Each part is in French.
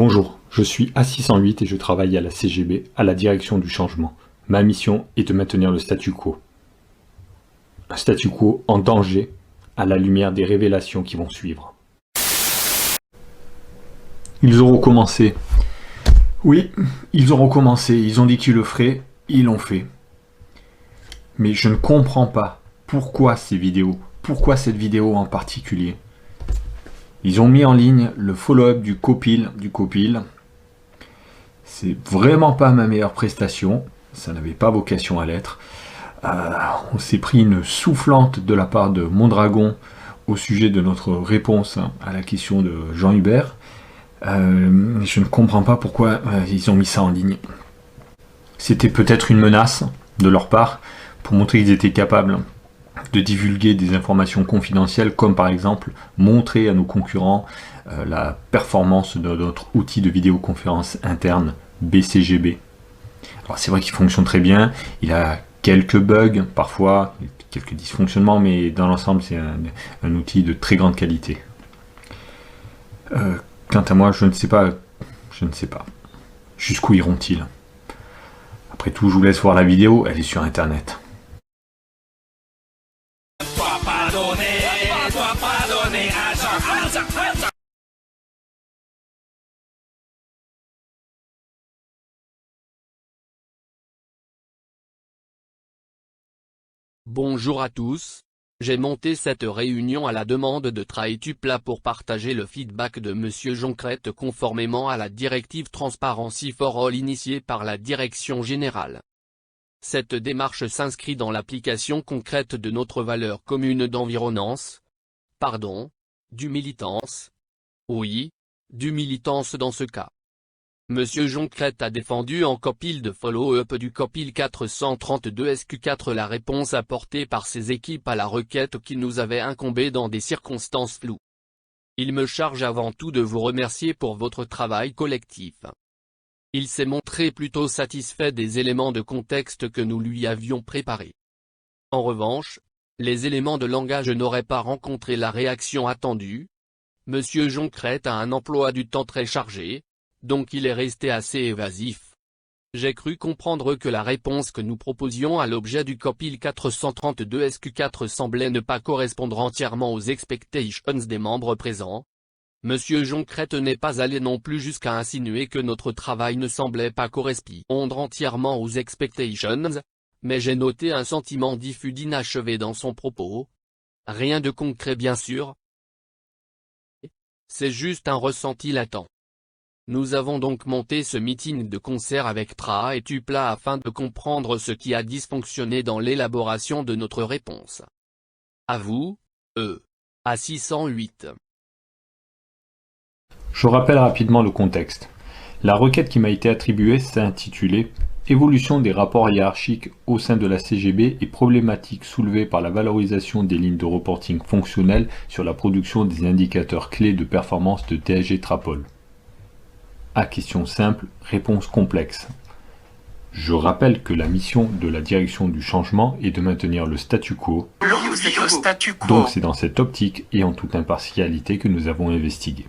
Bonjour, je suis A608 et je travaille à la CGB, à la direction du changement. Ma mission est de maintenir le statu quo. Un statu quo en danger à la lumière des révélations qui vont suivre. Ils ont recommencé. Oui, ils ont recommencé. Ils ont dit qu'ils le feraient, ils l'ont fait. Mais je ne comprends pas pourquoi ces vidéos, pourquoi cette vidéo en particulier. Ils ont mis en ligne le follow-up du copil. C'est vraiment pas ma meilleure prestation. Ça n'avait pas vocation à l'être. On s'est pris une soufflante de la part de Mondragon au sujet de notre réponse à la question de Jean Hubert. Je ne comprends pas pourquoi ils ont mis ça en ligne. C'était peut-être une menace de leur part pour montrer qu'ils étaient capables de divulguer des informations confidentielles, comme par exemple montrer à nos concurrents la performance de notre outil de vidéoconférence interne BCGB. Alors c'est vrai qu'il fonctionne très bien, il a quelques bugs parfois, quelques dysfonctionnements, mais dans l'ensemble c'est un outil de très grande qualité. Quant à moi, je ne sais pas. Jusqu'où iront-ils? Après tout, je vous laisse voir la vidéo, elle est sur internet. Bonjour à tous. J'ai monté cette réunion à la demande de Traetupla pour partager le feedback de Monsieur Joncrête conformément à la directive Transparency for All initiée par la Direction Générale. Cette démarche s'inscrit dans l'application concrète de notre valeur commune d'environnance. Du militance. Oui, du militance dans ce cas. Monsieur Joncrête a défendu en copil de follow-up du copil 432 SQ4 la réponse apportée par ses équipes à la requête qui nous avait incombé dans des circonstances floues. Il me charge avant tout de vous remercier pour votre travail collectif. Il s'est montré plutôt satisfait des éléments de contexte que nous lui avions préparés. En revanche, les éléments de langage n'auraient pas rencontré la réaction attendue. Monsieur Joncrête a un emploi du temps très chargé, donc il est resté assez évasif. J'ai cru comprendre que la réponse que nous proposions à l'objet du copil 432 SQ4 semblait ne pas correspondre entièrement aux expectations des membres présents. Monsieur Joncrête n'est pas allé non plus jusqu'à insinuer que notre travail ne semblait pas correspondre entièrement aux expectations, mais j'ai noté un sentiment diffus d'inachevé dans son propos. Rien de concret bien sûr. C'est juste un ressenti latent. Nous avons donc monté ce meeting de concert avec Traetupla afin de comprendre ce qui a dysfonctionné dans l'élaboration de notre réponse. À vous, A608. Je rappelle rapidement le contexte. La requête qui m'a été attribuée s'est intitulée « Évolution des rapports hiérarchiques au sein de la CGB et problématiques soulevées par la valorisation des lignes de reporting fonctionnelles sur la production des indicateurs clés de performance de TSG Trapol ». À question simple, réponse complexe. Je rappelle que la mission de la direction du changement est de maintenir le statu quo. Donc c'est dans cette optique et en toute impartialité que nous avons investigué.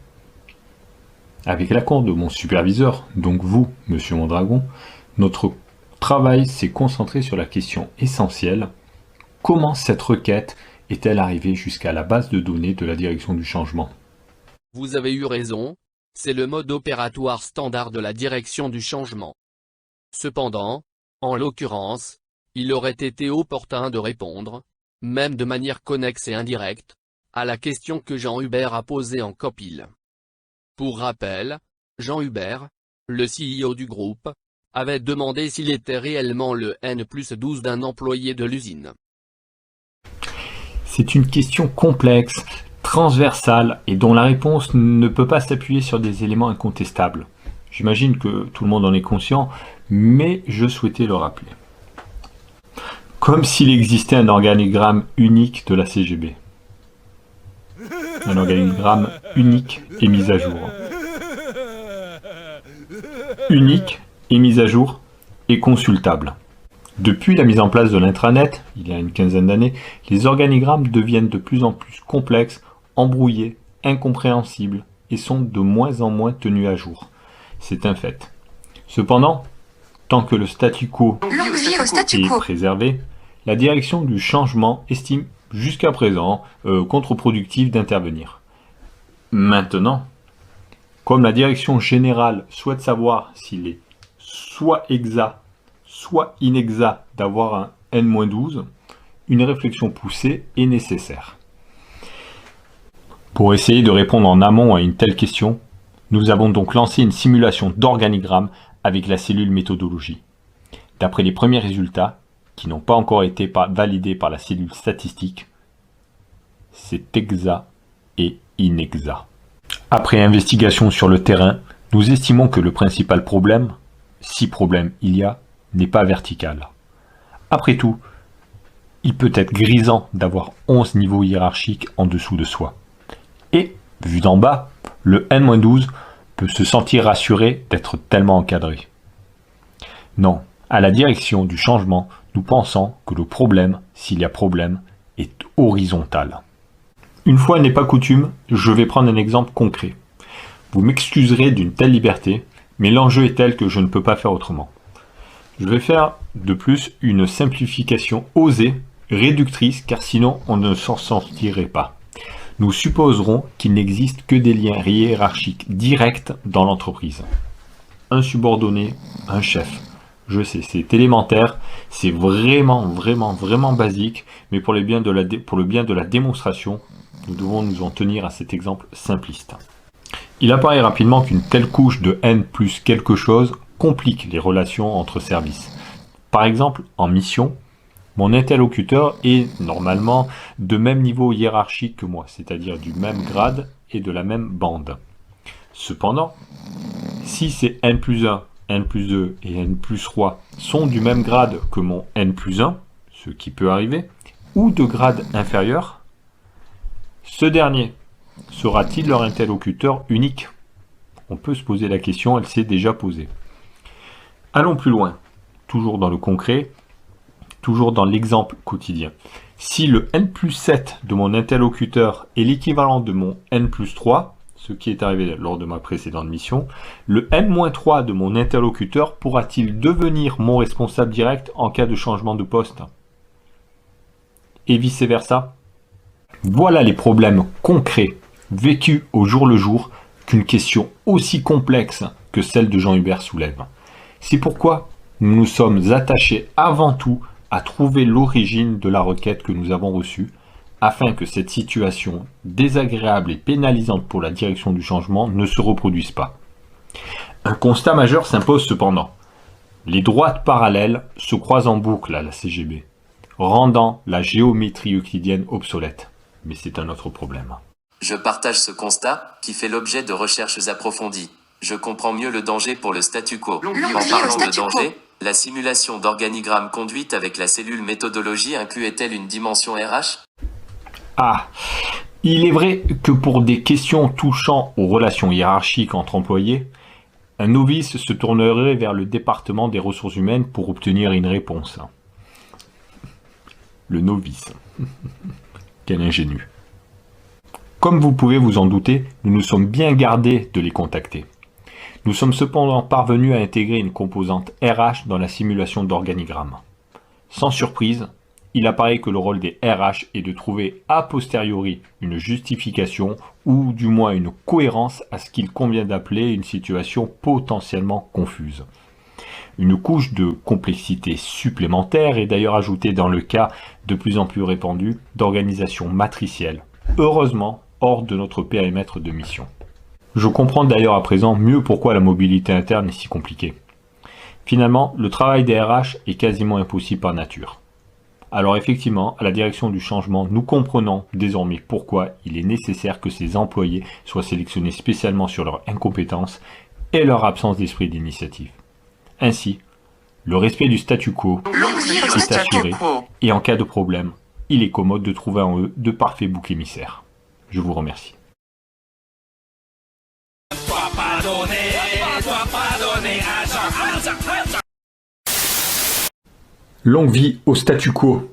Avec l'accord de mon superviseur, donc vous, Monsieur Mondragon, notre travail s'est concentré sur la question essentielle: comment cette requête est-elle arrivée jusqu'à la base de données de la direction du changement? Vous avez eu raison. C'est le mode opératoire standard de la direction du changement. Cependant, en l'occurrence, il aurait été opportun de répondre, même de manière connexe et indirecte, à la question que Jean Hubert a posée en copil. Pour rappel, Jean Hubert, le CEO du groupe, avait demandé s'il était réellement le N+12 d'un employé de l'usine. C'est une question complexe, transversale et dont la réponse ne peut pas s'appuyer sur des éléments incontestables. J'imagine que tout le monde en est conscient, mais je souhaitais le rappeler. Comme s'il existait un organigramme unique de la CGB. Un organigramme unique et mis à jour. Unique et mis à jour et consultable. Depuis la mise en place de l'intranet, il y a une quinzaine d'années, les organigrammes deviennent de plus en plus complexes, embrouillés, incompréhensibles et sont de moins en moins tenus à jour. c'est un fait. Cependant, tant que le statu quo Longue vie au statu est quo. préservé, la direction du changement estime jusqu'à présent contre-productif d'intervenir. Maintenant, comme la direction générale souhaite savoir s'il est soit exact, soit inexact d'avoir un N-12, une réflexion poussée est nécessaire. Pour essayer de répondre en amont à une telle question, nous avons donc lancé une simulation d'organigramme avec la cellule méthodologie. D'après les premiers résultats, qui n'ont pas encore été validés par la cellule statistique, c'est exact et inexact. Après investigation sur le terrain, nous estimons que le principal problème, si problème il y a, n'est pas vertical. Après tout, il peut être grisant d'avoir 11 niveaux hiérarchiques en dessous de soi. Et, vu d'en bas, le N-12 peut se sentir rassuré d'être tellement encadré. Non, à la direction du changement, nous pensons que le problème, s'il y a problème, est horizontal. Une fois n'est pas coutume, je vais prendre un exemple concret. Vous m'excuserez d'une telle liberté, mais l'enjeu est tel que je ne peux pas faire autrement. Je vais faire de plus une simplification osée, réductrice, car sinon on ne s'en sortirait pas. Nous supposerons qu'il n'existe que des liens hiérarchiques directs dans l'entreprise. Un subordonné, un chef. Je sais, c'est élémentaire, c'est vraiment basique, mais pour le bien de la démonstration, nous devons nous en tenir à cet exemple simpliste. Il apparaît rapidement qu'une telle couche de N plus quelque chose complique les relations entre services. Par exemple, en mission, mon interlocuteur est normalement de même niveau hiérarchique que moi, c'est-à-dire du même grade et de la même bande. Cependant, si ces N plus 1, N plus 2 et N plus 3 sont du même grade que mon N plus 1, ce qui peut arriver, ou de grade inférieur, ce dernier sera-t-il leur interlocuteur unique? On peut se poser la question, elle s'est déjà posée. Allons plus loin, toujours dans le concret, toujours dans l'exemple quotidien. Si le N plus 7 de mon interlocuteur est l'équivalent de mon N plus 3, ce qui est arrivé lors de ma précédente mission, le N-3 de mon interlocuteur pourra-t-il devenir mon responsable direct en cas de changement de poste? Et vice-versa? Voilà les problèmes concrets, vécus au jour le jour, qu'une question aussi complexe que celle de Jean Hubert soulève. C'est pourquoi nous nous sommes attachés avant tout à trouver l'origine de la requête que nous avons reçue, afin que cette situation désagréable et pénalisante pour la direction du changement ne se reproduise pas. Un constat majeur s'impose cependant. Les droites parallèles se croisent en boucle à la CGB, rendant la géométrie euclidienne obsolète. Mais c'est un autre problème. Je partage ce constat, qui fait l'objet de recherches approfondies. Je comprends mieux le danger pour le statu quo. En parlant de danger, la simulation d'organigramme conduite avec la cellule méthodologie incluait-elle une dimension RH? Ah, il est vrai que pour des questions touchant aux relations hiérarchiques entre employés, un novice se tournerait vers le département des ressources humaines pour obtenir une réponse. Le novice. Quel ingénu. Comme vous pouvez vous en douter, nous nous sommes bien gardés de les contacter. Nous sommes cependant parvenus à intégrer une composante RH dans la simulation d'organigramme. Sans surprise, il apparaît que le rôle des RH est de trouver a posteriori une justification ou du moins une cohérence à ce qu'il convient d'appeler une situation potentiellement confuse. Une couche de complexité supplémentaire est d'ailleurs ajoutée dans le cas de plus en plus répandu d'organisation matricielle, heureusement hors de notre périmètre de mission. Je comprends d'ailleurs à présent mieux pourquoi la mobilité interne est si compliquée. Finalement, le travail des RH est quasiment impossible par nature. Alors effectivement, à la direction du changement, nous comprenons désormais pourquoi il est nécessaire que ces employés soient sélectionnés spécialement sur leur incompétence et leur absence d'esprit d'initiative. Ainsi, le respect du statu quo est assuré et en cas de problème, il est commode de trouver en eux de parfaits boucs émissaires. Je vous remercie. Longue vie au statu quo.